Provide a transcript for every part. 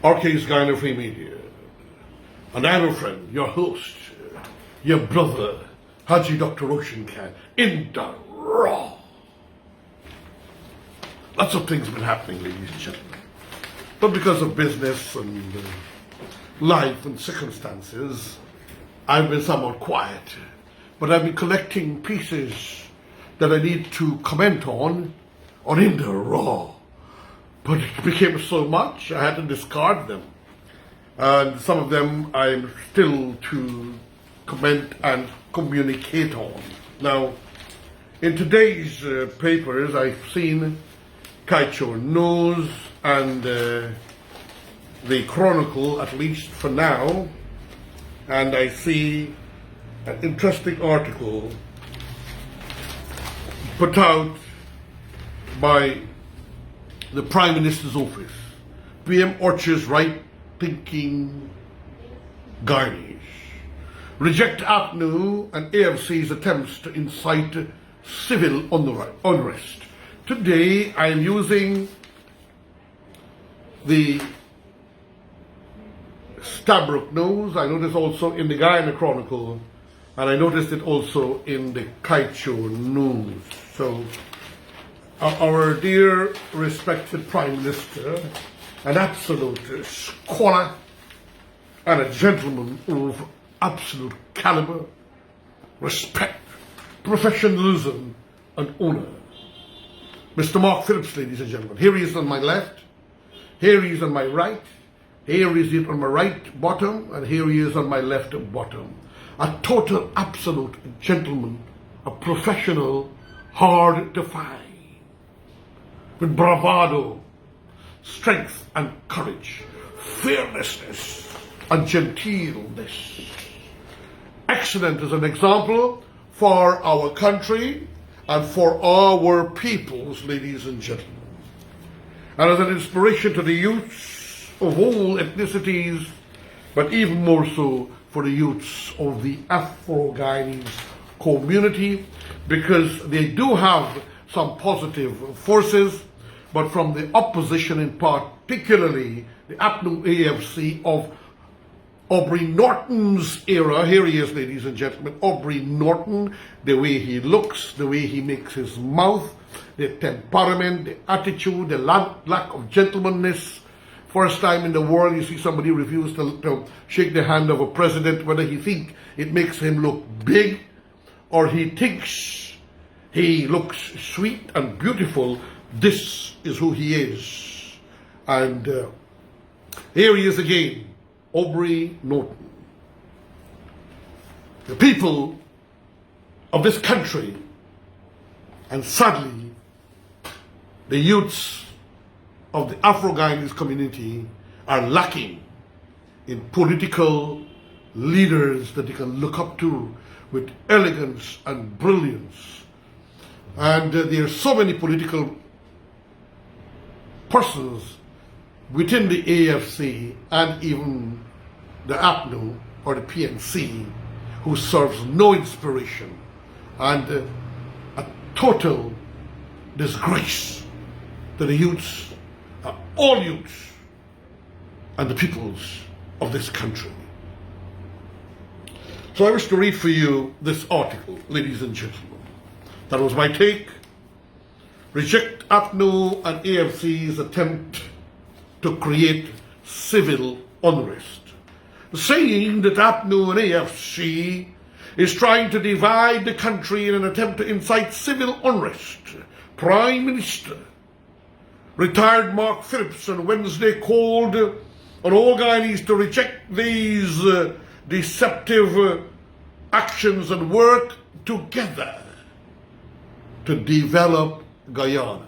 RK's Guyana Free Media. And I'm a friend, your host, your brother, Hajji Dr. Roshan can, in the raw. Lots of things have been happening, ladies and gentlemen. But because of business and life and circumstances, I've been somewhat quiet. But I've been collecting pieces that I need to comment on in the raw. But it became so much, I had to discard them. And some of them I'm still to comment and communicate on. Now, in today's papers, I've seen Kaicho News and the Chronicle, at least for now, and I see an interesting article put out by the Prime Minister's office. PM Orchard's right-thinking Guyanese reject APNU and AFC's attempts to incite civil unrest. Today I am using the Stabrook News. I noticed also in the Guyana Chronicle, and I noticed it also in the Kaicho News. So our dear respected Prime Minister, an absolute scholar and a gentleman of absolute caliber, respect, professionalism and honor. Mr. Mark Phillips, ladies and gentlemen. Here he is on my left, here he is on my right, here he is on my right bottom, and here he is on my left bottom. A total absolute gentleman, a professional, hard to find, with bravado, strength and courage, fearlessness and genteelness. Excellent as an example for our country and for our peoples, ladies and gentlemen. And as an inspiration to the youths of all ethnicities, but even more so for the youths of the Afro-Guyanese community, because they do have some positive forces, but from the opposition, in particularly the APNU AFC of Aubrey Norton's era. Here he is, ladies and gentlemen, Aubrey Norton, the way he looks, the way he makes his mouth, the temperament, the attitude, the lack of gentlemanliness. First time in the world you see somebody refuse to shake the hand of a president, whether he think it makes him look big or he thinks he looks sweet and beautiful. This is who he is. And here he is again, Aubrey Norton. The people of this country, and sadly, the youths of the Afro-Guyanese community, are lacking in political leaders that they can look up to with elegance and brilliance. And there are so many political persons within the AFC and even the APNU or the PNC who serves no inspiration and a total disgrace to the youths, all youths and the peoples of this country. So I wish to read for you this article, ladies and gentlemen. That was my take. Reject APNU and AFC's attempt to create civil unrest. Saying that APNU and AFC is trying to divide the country in an attempt to incite civil unrest. Prime Minister, retired Mark Phillips, on Wednesday called on all Guyanese to reject these deceptive actions and work together to develop Guyana.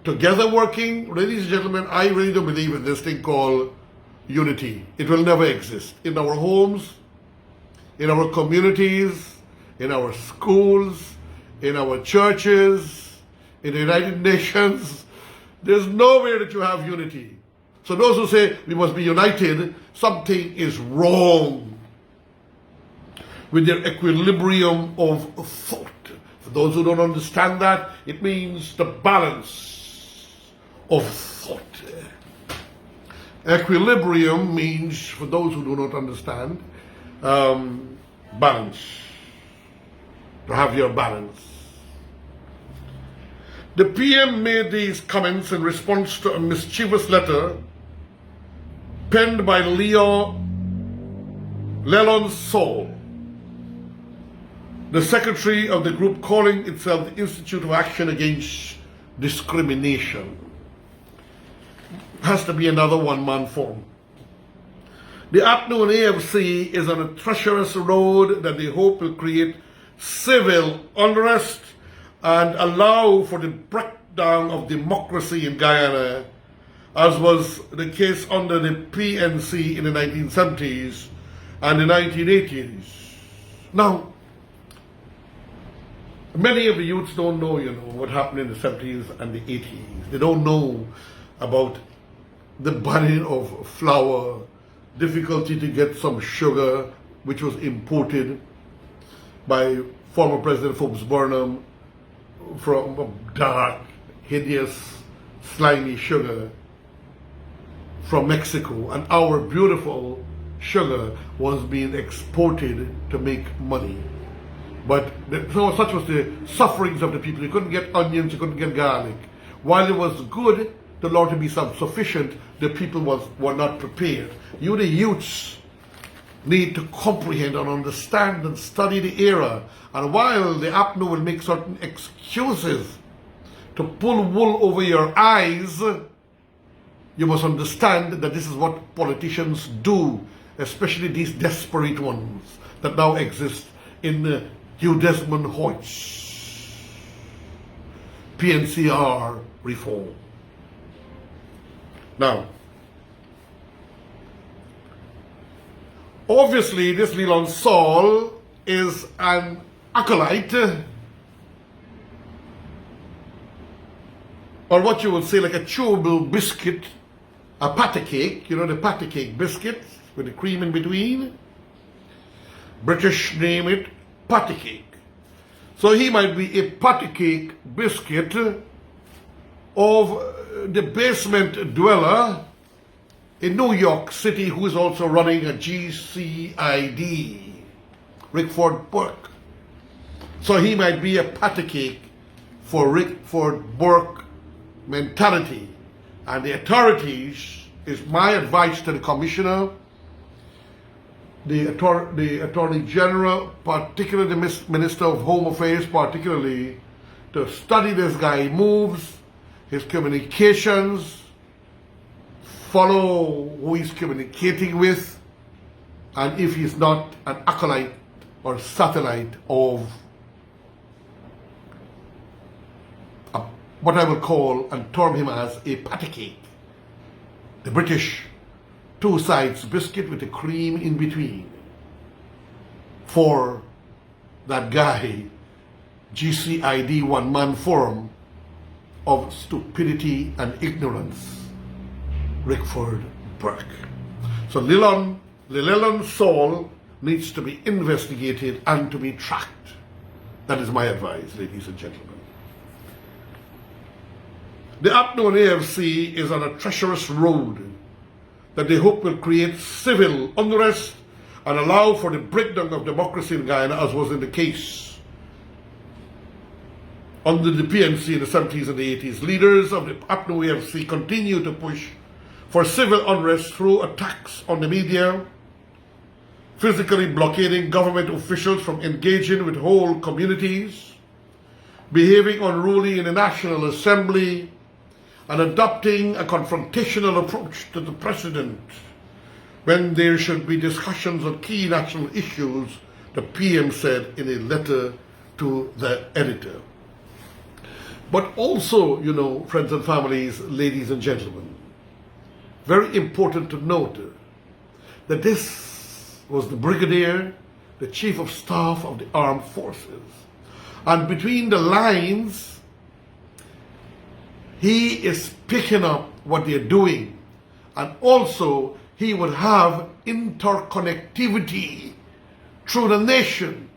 Together working, ladies and gentlemen, I really don't believe in this thing called unity. It will never exist. In our homes, in our communities, in our schools, in our churches, in the United Nations, there's nowhere that you have unity. So those who say we must be united, something is wrong with their equilibrium of thought. For those who don't understand that, it means the balance of thought. Equilibrium means, for those who do not understand, balance. To have your balance. The PM made these comments in response to a mischievous letter penned by Leland Saul, the secretary of the group calling itself the Institute of Action Against Discrimination. Has to be another one-man form. The APNU and AFC is on a treacherous road that they hope will create civil unrest and allow for the breakdown of democracy in Guyana, as was the case under the PNC in the 1970s and the 1980s. Now, many of the youths don't know, what happened in the 70s and the 80s. They don't know about the banning of flour, difficulty to get some sugar, which was imported by former President Phillips from dark, hideous, slimy sugar from Mexico, and our beautiful sugar was being exported to make money. But so such was the sufferings of the people. You couldn't get onions, you couldn't get garlic. While it was good, the Lord to be sufficient, the people were not prepared. You, the youths, need to comprehend and understand and study the era. And while the APNU will make certain excuses to pull wool over your eyes, you must understand that this is what politicians do, especially these desperate ones that now exist in Hugh Desmond Hoyt's PNCR reform. Now, obviously this Leland Saul is an acolyte, or what you would say like a chewable biscuit, a patty cake, the patty cake biscuit with the cream in between. British name it patty cake. So he might be a patty cake biscuit of the basement dweller in New York City who is also running a GCID, Rickford Burke. So he might be a patty cake for Rickford Burke mentality. And the authorities, is my advice to the Commissioner, the Attorney General, particularly the Minister of Home Affairs, particularly, to study this guy moves, his communications, follow who he's communicating with, and if he's not an acolyte or satellite of what I will call and term him as a patty cake, the British two sides biscuit with the cream in between, for that guy, GCID one-man forum of stupidity and ignorance, Rickford Burke. So Leland Saul needs to be investigated and to be tracked. That is my advice, ladies and gentlemen. The APNU and AFC is on a treacherous road that they hope will create civil unrest and allow for the breakdown of democracy in Guyana, as was in the case under the PNC in the 70s and the 80s. Leaders of the APNU AFC continue to push for civil unrest through attacks on the media, physically blockading government officials from engaging with whole communities, behaving unruly in the National Assembly, and adopting a confrontational approach to the President when there should be discussions on key national issues, the PM said in a letter to the editor. But also, friends and families, ladies and gentlemen, very important to note that this was the Brigadier, the Chief of Staff of the Armed Forces. And between the lines, he is picking up what they're doing. And also, he would have interconnectivity through the nation,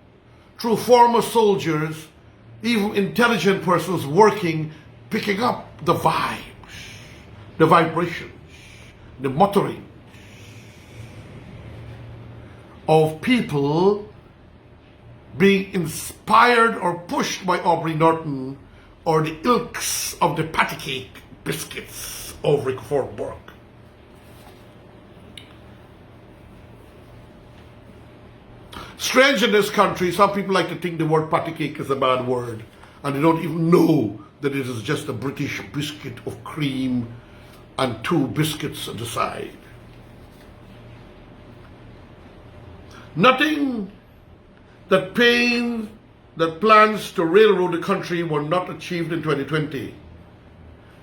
through former soldiers, even intelligent persons working, picking up the vibes, the vibrations, the muttering of people being inspired or pushed by Aubrey Norton or the ilks of the patty cake biscuits of Rickford Burke. Strange in this country, some people like to think the word patty cake is a bad word, and they don't even know that it is just a British biscuit of cream and 2 biscuits at the side. Nothing that plans to railroad the country were not achieved in 2020.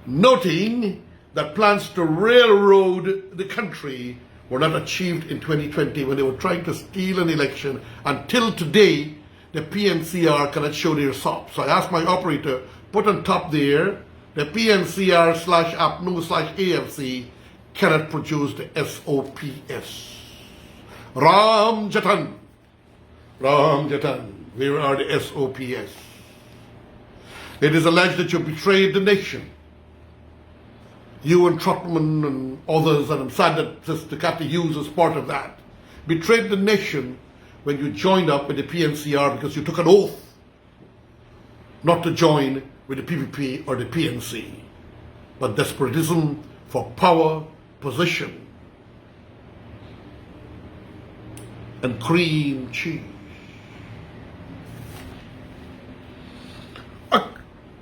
Noting that plans to railroad the country were not achieved in 2020 when they were trying to steal an election. Until today, the PNCR cannot show their SOP. So I asked my operator, put on top there, the PNCR/APNU/AFC cannot produce the SOPS. Ram Jatan, where are the SOPS? It is alleged that you betrayed the nation. You and Trotman and others, and I'm sad that Sister Kathy Hughes is part of that, betrayed the nation when you joined up with the PNCR because you took an oath not to join with the PPP or the PNC. But despotism for power, position, and cream cheese.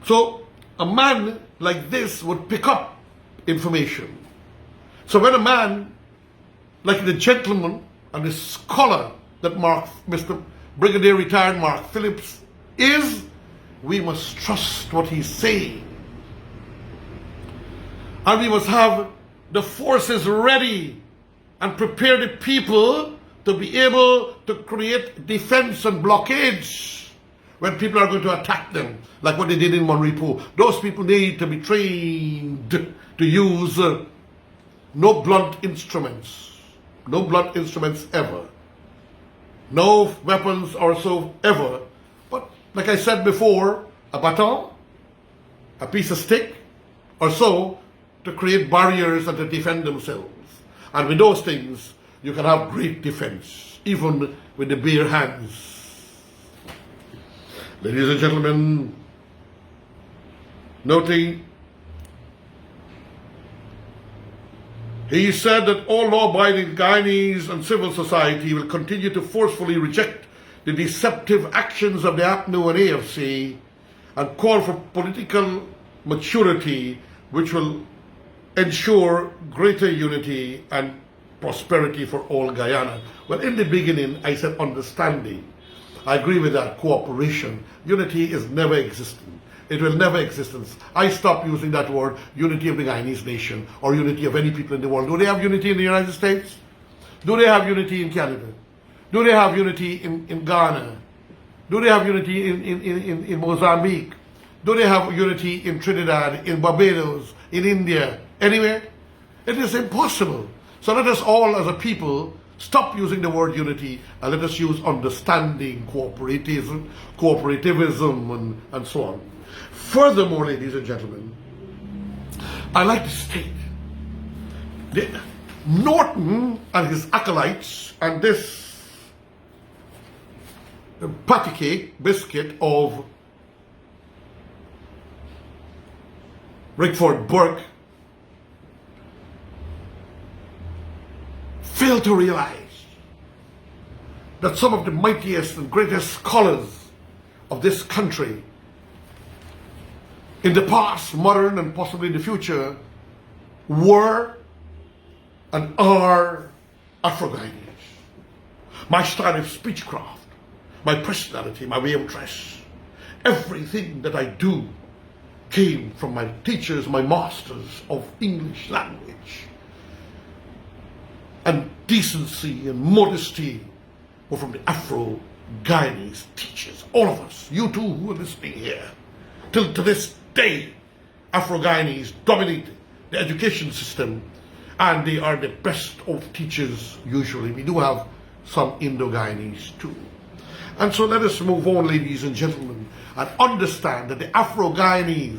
So a man like this would pick up information. So when a man like the gentleman and the scholar that Mr. Brigadier retired Mark Phillips is, we must trust what he's saying. And we must have the forces ready and prepare the people to be able to create defense and blockades when people are going to attack them, like what they did in Monrepo. Those people need to be trained to use no blunt instruments. No blunt instruments ever. No weapons or so ever. But like I said before, a baton, a piece of stick, or so, to create barriers and to defend themselves. And with those things, you can have great defense, even with the bare hands. Ladies and gentlemen, noting, he said that all law-abiding Guyanese and civil society will continue to forcefully reject the deceptive actions of the APNU and AFC and call for political maturity which will ensure greater unity and prosperity for all Guyana. Well, in the beginning, I said understanding. I agree with that. Cooperation. Unity is never existent. It will never exist. I stopped using that word, unity of the Guyanese nation, or unity of any people in the world. Do they have unity in the United States? Do they have unity in Canada? Do they have unity in Ghana? Do they have unity in Mozambique? Do they have unity in Trinidad, in Barbados, in India, anywhere? It is impossible. So let us all as a people stop using the word unity and let us use understanding, cooperativism, and so on. Furthermore, ladies and gentlemen, I like to state that Norton and his acolytes and this patty cake biscuit of Rickford Burke fail to realize that some of the mightiest and greatest scholars of this country in the past, modern, and possibly in the future were and are Afro-Guyanese. My style of speechcraft, my personality, my way of dress, everything that I do came from my teachers, my masters of English language. And decency and modesty were from the Afro-Guyanese teachers. All of us, you too who are listening here. Till to this day, Afro-Guyanese dominate the education system and they are the best of teachers usually. We do have some Indo-Guyanese too. And so let us move on, ladies and gentlemen, and understand that the Afro-Guyanese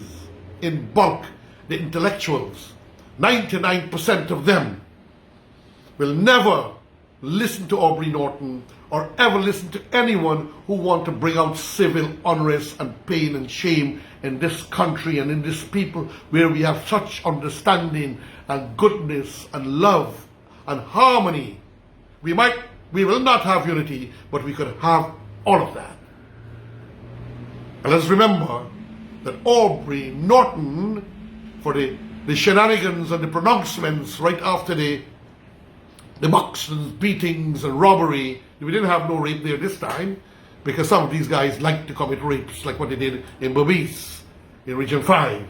in bulk, the intellectuals, 99% of them will never listen to Aubrey Norton or ever listen to anyone who want to bring out civil unrest and pain and shame in this country and in this people where we have such understanding and goodness and love and harmony. We will not have unity, but we could have all of that. And let's remember that Aubrey Norton, for the shenanigans and the pronouncements right after the bucks and beatings and robbery, we didn't have no rape there this time, because some of these guys like to commit rapes, like what they did in Berbice, in Region 5,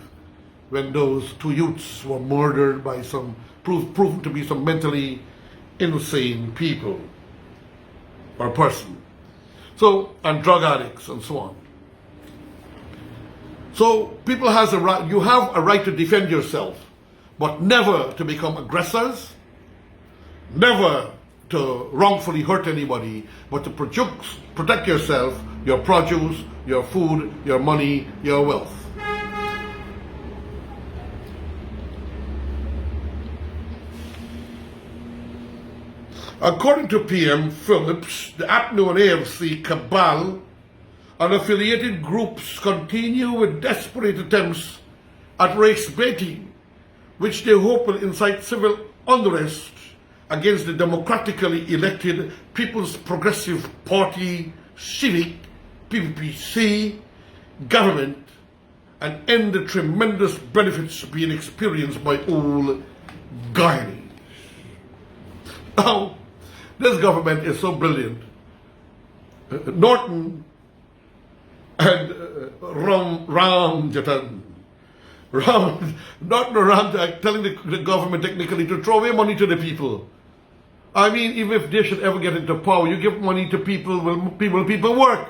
when those two youths were murdered by some, proven to be some mentally insane people, or person. So, and drug addicts and so on. So, people has a right, you have a right to defend yourself, but never to become aggressors, never to wrongfully hurt anybody, but to protect yourself, your produce, your food, your money, your wealth. According to PM Phillips, the APNU and AFC cabal and affiliated groups continue with desperate attempts at race baiting, which they hope will incite civil unrest against the democratically elected People's Progressive Party, civic, PPC, government, and end the tremendous benefits being experienced by all Guyanese. Now, this government is so brilliant. Norton and Ram Jatan. Norton telling the government technically to throw away money to the people. I mean, even if they should ever get into power, you give money to people, will people work?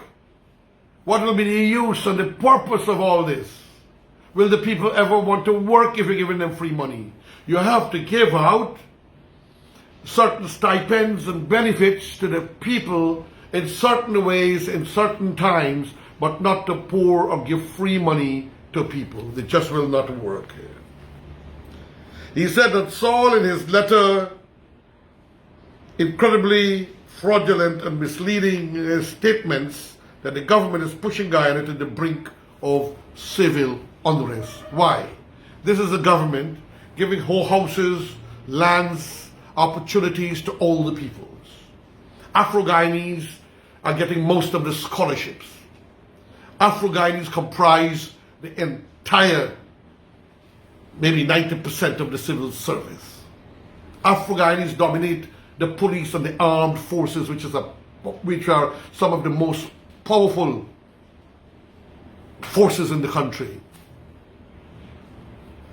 What will be the use and the purpose of all this? Will the people ever want to work if you're giving them free money? You have to give out certain stipends and benefits to the people in certain ways, in certain times, but not to pour or give free money to people. They just will not work. He said that Saul, in his letter, incredibly fraudulent and misleading statements that the government is pushing Guyana to the brink of civil unrest. Why? This is a government giving whole houses, lands, opportunities to all the peoples. Afro-Guyanese are getting most of the scholarships. Afro-Guyanese comprise the entire, maybe 90% of the civil service. Afro-Guyanese dominate the police and the armed forces, which are some of the most powerful forces in the country.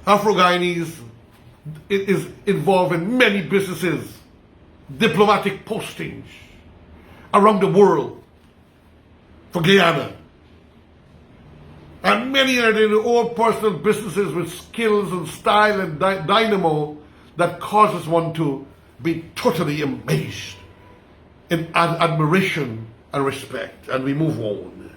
Afro-Guyanese is involved in many businesses, diplomatic postings around the world for Guyana. And many are in all personal businesses with skills and style and dynamo that causes one to be totally amazed in admiration and respect. And we move on.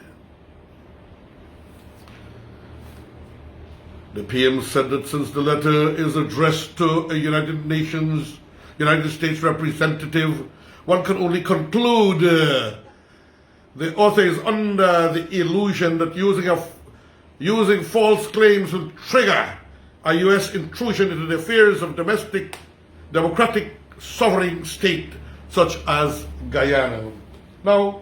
The PM said that since the letter is addressed to a United States representative, one can only conclude the author is under the illusion that using false claims will trigger a U.S. intrusion into the affairs of domestic, democratic, sovereign state such as Guyana. Now,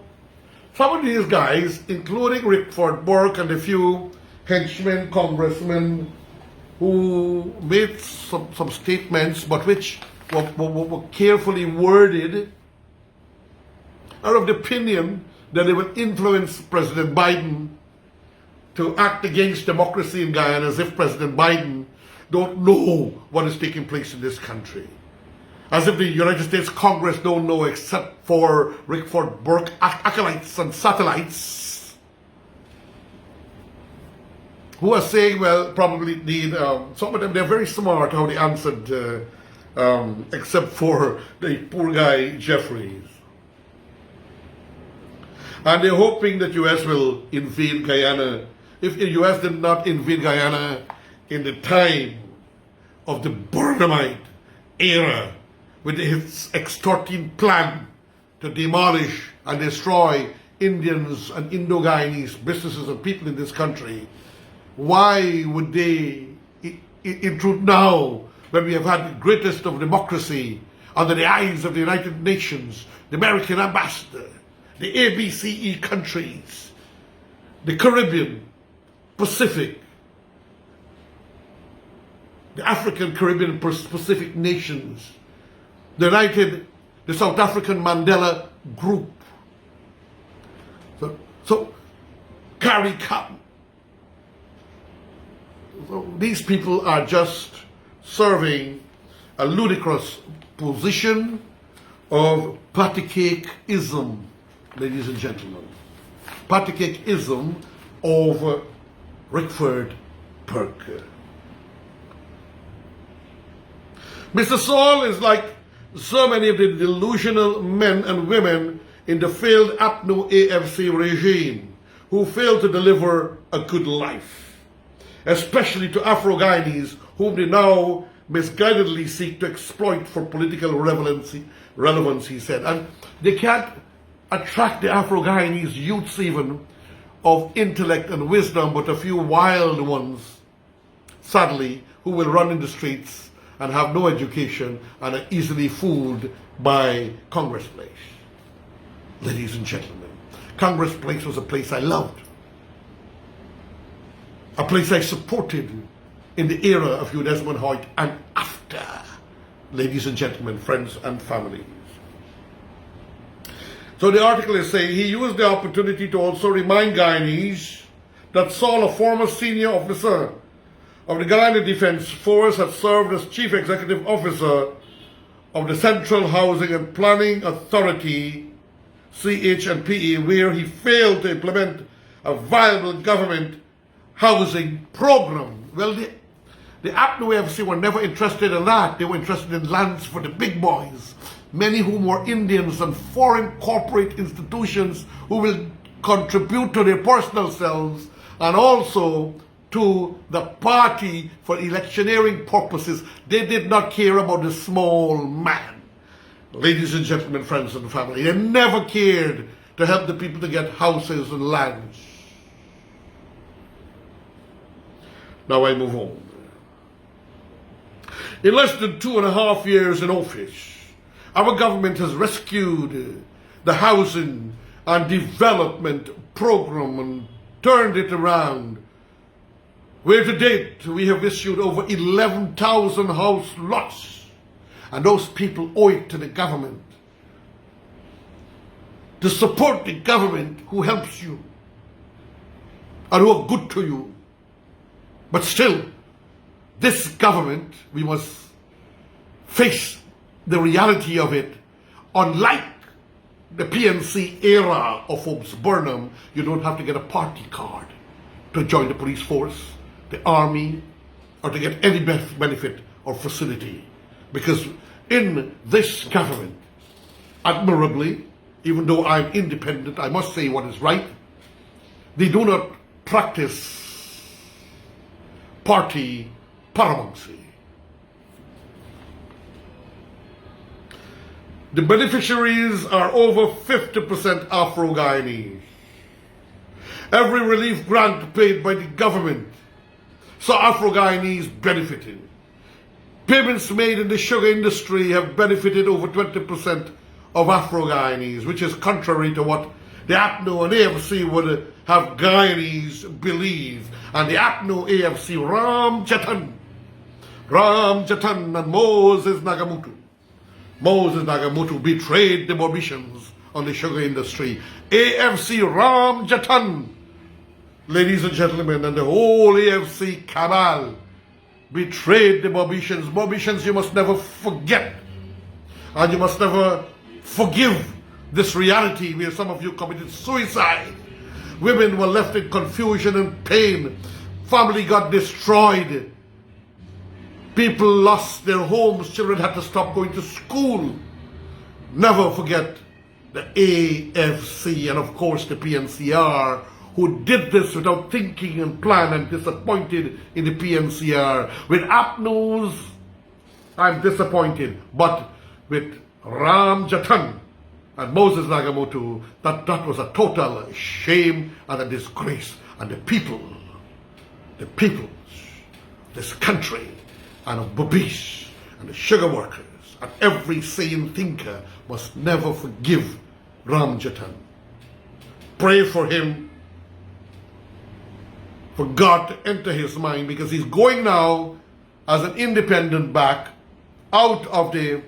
some of these guys, including Rickford Burke and a few henchmen, congressmen, who made some statements, but which were carefully worded, are of the opinion that they will influence President Biden to act against democracy in Guyana, as if President Biden don't know what is taking place in this country. As if the United States Congress don't know, except for Rickford Burke acolytes and satellites, who are saying, well, probably some of them, they're very smart how they answered, except for the poor guy Jeffries. And they're hoping that U.S. will invade Guyana. If the U.S. did not invade Guyana in the time of the Burnhamite era, with its extorting plan to demolish and destroy Indians and Indo-Guyanese businesses and people in this country, why would they intrude now when we have had the greatest of democracy under the eyes of the United Nations, the American ambassador, the ABCE countries, the Caribbean, Pacific, the African, Caribbean, Pacific nations, the South African Mandela Group. So carry come. So these people are just serving a ludicrous position of party-cake-ism, ladies and gentlemen. Party-cake-ism of Rickford Perk. Mr. Saul is like so many of the delusional men and women in the failed APNU AFC regime who failed to deliver a good life, especially to Afro-Guyanese whom they now misguidedly seek to exploit for political relevance, he said. And they can't attract the Afro-Guyanese youths even of intellect and wisdom, but a few wild ones, sadly, who will run in the streets and have no education and are easily fooled by Congress Place. Ladies and gentlemen, Congress Place was a place I loved, a place I supported in the era of Hugh Desmond Hoyt and after. Ladies and gentlemen, friends and families. So the article is saying he used the opportunity to also remind Guyanese that Saul, a former senior officer of the Guyana Defense Force, had served as Chief Executive Officer of the Central Housing and Planning Authority, CH&PE, where he failed to implement a viable government housing program. Well, the APNU AFC were never interested in that. They were interested in lands for the big boys, many whom were Indians and foreign corporate institutions who will contribute to their personal selves and also to the party for electioneering purposes. They did not care about the small man. Ladies and gentlemen, friends and family, they never cared to help the people to get houses and lands. Now I move on. In less than 2.5 years in office, our government has rescued the housing and development program and turned it around, where to date we have issued over 11,000 house lots, and those people owe it to the government to support the government who helps you and who are good to you. But still, this government, we must face the reality of it. Unlike the PNC era of Forbes Burnham, you don't have to get a party card to join the police force, the army, or to get any benefit or facility. Because in this government, admirably, even though I'm independent, I must say what is right, they do not practice party paramountcy. The beneficiaries are over 50% Afro-Guyanese. Every relief grant paid by the government saw Afro-Guyanese benefiting. Payments made in the sugar industry have benefited over 20% of Afro-Guyanese, which is contrary to what the APNU and AFC would have Guyanese believe. And the APNU AFC, Ram Jatan and Moses Nagamutu betrayed the Bobitians on the sugar industry. AFC Ram Jatan, ladies and gentlemen, and the whole AFC cabal betrayed the Bobitians. Bobitians, you must never forget, and you must never forgive this reality where some of you committed suicide. Women were left in confusion and pain. Family got destroyed. People lost their homes. Children had to stop going to school. Never forget the AFC and of course the PNCR, who did this without thinking and plan. I'm disappointed in the PNCR. With APNUs, I'm disappointed. But with Ram Jatan and Moses Nagamoto, that was a total shame and a disgrace. And the peoples, this country, and Bobis, and the sugar workers, and every sane thinker must never forgive Ram Jatan. Pray for him, for God to enter his mind, because he's going now as an independent back out of the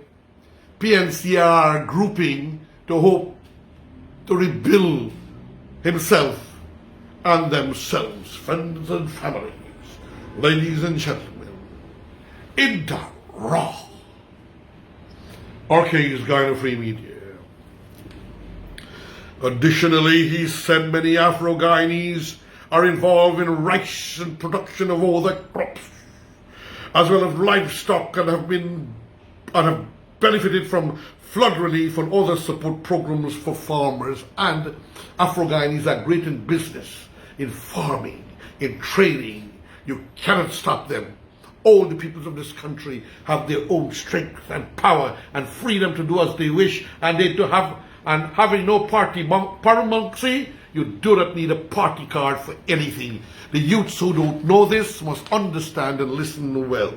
PNCR grouping to hope to rebuild himself and themselves, friends and families, ladies and gentlemen, in the raw. RK is Guyana Free Media. Additionally, he said many Afro-Guyanese are involved in rice and production of all the crops, as well as livestock, and have benefited from flood relief and other support programs for farmers. And Afro-Guyanese are great in business, in farming, in trading. You cannot stop them. All the peoples of this country have their own strength and power and freedom to do as they wish, and having no party paramountcy, you do not need a party card for anything. The youths who don't know this must understand and listen well.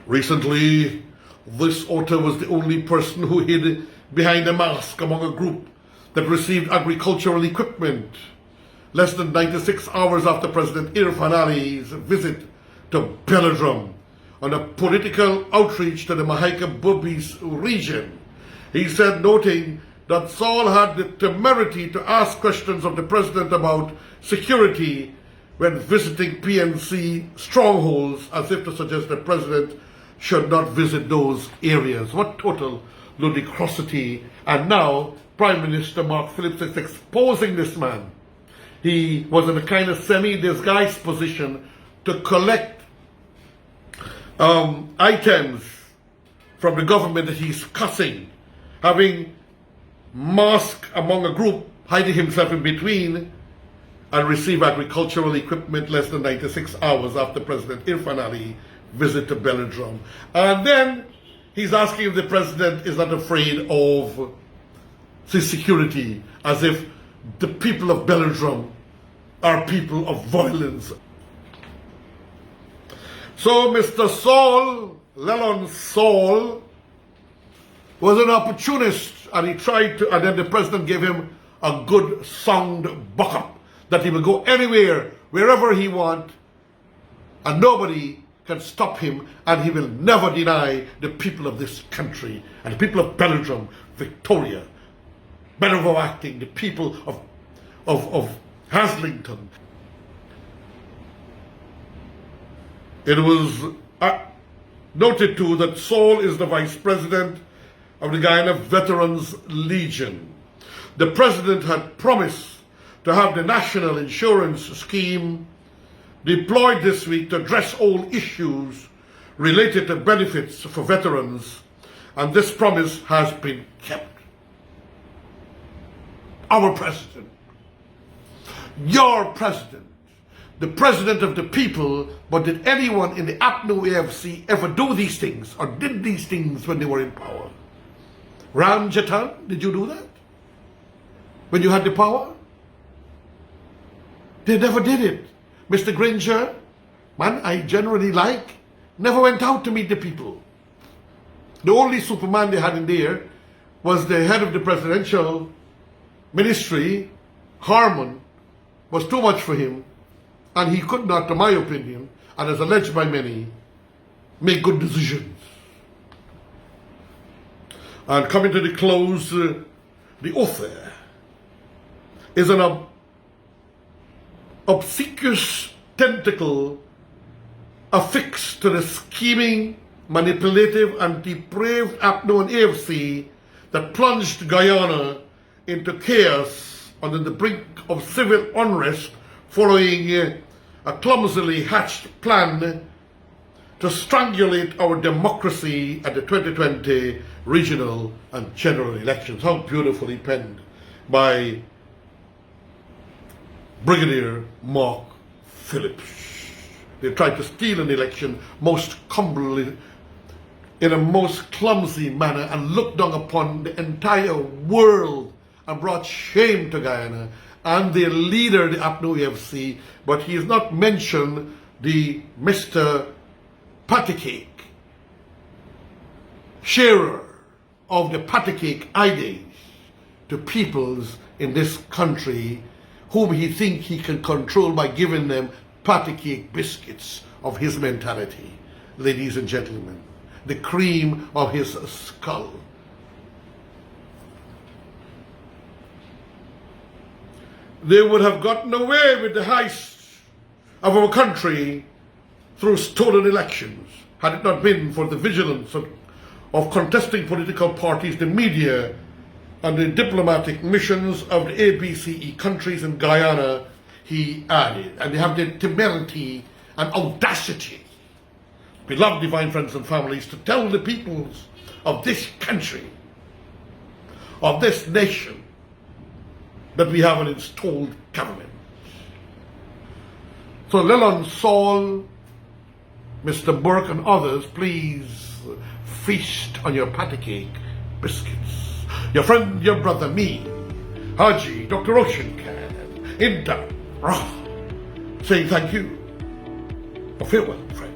Recently, this author was the only person who hid behind a mask among a group that received agricultural equipment less than 96 hours after President Irfan Ali's visit to Belladrum on a political outreach to the Mahaica-Bubis region. He said, noting that Saul had the temerity to ask questions of the president about security when visiting PNC strongholds, as if to suggest the president should not visit those areas. What total ludicrosity. And now Prime Minister Mark Phillips is exposing this man. He was in a kind of semi-disguised position to collect items from the government that he's cussing, having masked among a group, hiding himself in between, and receive agricultural equipment less than 96 hours after President Irfan Ali visit to Belladrum. And then he's asking if the president is not afraid of his security, as if the people of Belladrum are people of violence. So Mr. Saul, Lelon Saul, was an opportunist, and he tried to, and then the president gave him a good sound buck-up that he will go anywhere, wherever he wants, and nobody can stop him, and he will never deny the people of this country and the people of Belgium, Victoria, Benavo Acting, the people of Haslington. It was noted too that Saul is the vice president of the Guyana Veterans Legion. The president had promised to have the national insurance scheme deployed this week to address all issues related to benefits for veterans, and this promise has been kept. Our president, your president, the president of the people, but did anyone in the APNU AFC ever do these things or did these things when they were in power? Ram Jatan, did you do that? When you had the power? They never did it. Mr. Granger, man I generally like, never went out to meet the people. The only Superman they had in there was the head of the presidential ministry. Harmon was too much for him, and he could not, to my opinion, and as alleged by many, make good decisions. And coming to the close, the author is an obsequious tentacle affixed to the scheming, manipulative, and depraved APNU and AFC that plunged Guyana into chaos on the brink of civil unrest following a clumsily hatched plan to strangulate our democracy at the 2020 regional and general elections. How beautifully penned by Brigadier Mark Phillips. They tried to steal an election most in a most clumsy manner and looked down upon the entire world and brought shame to Guyana and their leader, the APNU EFC, but he has not mentioned the Mr. Patty Cake, sharer of the patty cake ideas to peoples in this country whom he thinks he can control by giving them patty cake biscuits of his mentality. Ladies and gentlemen, the cream of his skull. They would have gotten away with the heist of our country through stolen elections had it not been for the vigilance of contesting political parties, the media, and the diplomatic missions of the ABCE countries in Guyana, he added. And they have the temerity and audacity, beloved divine friends and families, to tell the peoples of this country, of this nation, that we have an installed government. So Leland Saul, Mr. Burke and others, please feast on your patty cake biscuits. Your friend, your brother, me, Hajji, Dr. Roshan, Inda, saying thank you. A farewell, friend.